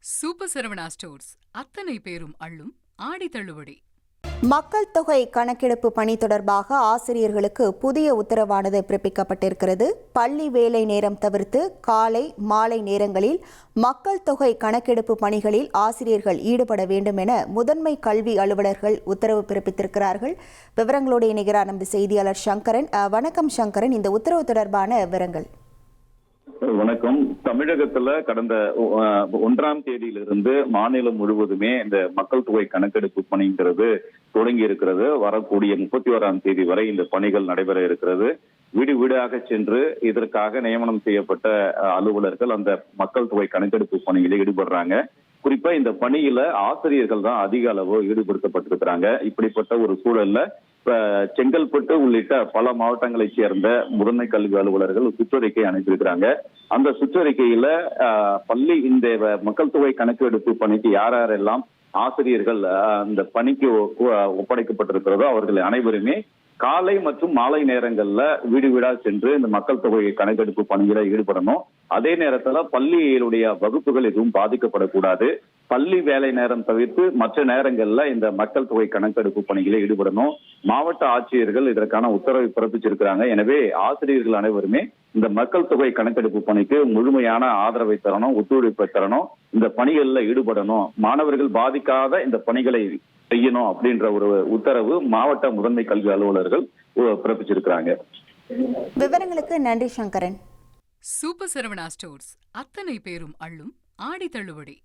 Super Saravana stores அத்தனை பேரும் அள்ளும் ஆடி தள்ளுபடி. மக்கள் தொகை கணக்கெடுப்பு பணி தொடர்பாக ஆசிரியர்களுக்கு புதிய உத்தரவானது பிறப்பிக்கப்பட்டிருக்கிறது. பள்ளி வேலை நேரம் தவிர்த்து காலை மாலை நேரங்களில் மக்கள் தொகை கணக்கெடுப்பு பணிகளில் ஆசிரியர்கள் ஈடுபட வேண்டும் என முதன்மை கல்வி அலுவலர்கள் உத்தரவு பிறப்பித்திருக்கிறார்கள். விவரங்களோடு இணைகிறார் நமது செய்தியாளர் சங்கரன். வணக்கம் சங்கரன், இந்த உத்தரவு தொடர்பான விவரங்கள். வணக்கம். தமிழகத்துல கடந்த 1ஆம் தேதியிலிருந்து மாநிலம் முழுவதுமே இந்த மக்கள் தொகை கணக்கெடுப்பு பணிங்கிறது தொடங்கி இருக்கிறது. வரக்கூடிய 31ஆம் தேதி வரை இந்த பணிகள் நடைபெற இருக்கிறது. வீடு வீடாக சென்று இதற்காக நியமனம் செய்யப்பட்ட அலுவலர்கள் அந்த மக்கள் தொகை கணக்கெடுப்பு பணியில் ஈடுபடுறாங்க. குறிப்பா இந்த பணியில ஆசிரியர்கள் தான் அதிக அளவு ஈடுபடுத்தப்பட்டிருக்கிறாங்க. இப்படிப்பட்ட ஒரு சூழல்ல செங்கல்பட்டு உள்ளிட்ட பல மாவட்டங்களை சேர்ந்த முதன்மை கல்வி அலுவலர்கள் சுற்றறிக்கை அனுப்பியிருக்கிறாங்க. அந்த சுற்றறிக்கையில பள்ளி இந்த மக்கள் தொகை கணக்கெடுப்பு பணிக்கு யாரெல்லாம் ஆசிரியர்கள் அந்த பணிக்கு ஒப்படைக்கப்பட்டிருக்கிறதோ அவர்கள் அனைவருமே காலை மற்றும் மாலை நேரங்கள்ல வீடு வீடா சென்று இந்த மக்கள் தொகை கணக்கெடுப்பு பணியில ஈடுபடணும். அதே நேரத்துல பள்ளியினுடைய வகுப்புகள் எதுவும் பாதிக்கப்படக்கூடாது. பள்ளி வேலை நேரம் தவிர்த்து மற்ற நேரங்கள்ல இந்த மக்கள் தொகை கணக்கெடுப்பு பணிகளை ஈடுபடணும். மாவட்ட ஆட்சியர்கள் இதற்கான உத்தரவை பிறப்பிச்சிருக்கிறாங்க. எனவே ஆசிரியர்கள் அனைவருமே இந்த மக்கள் தொகை கணக்கெடுப்பு பணிக்கு முழுமையான ஆதரவை தரணும், ஒத்துழைப்பை தரணும், இந்த பணிகள்ல ஈடுபடணும், மாணவர்கள் பாதிக்காத இந்த பணிகளை செய்யணும் அப்படின்ற ஒரு உத்தரவு மாவட்ட முதன்மை கல்வி அலுவலர்கள் பிறப்பிச்சிருக்கிறாங்க. விவரங்களுக்கு நன்றி சங்கரன். சூப்பர் சரவணா ஸ்டோர்ஸ் அத்தனை பேரும் அள்ளும் ஆடி தள்ளுபடி.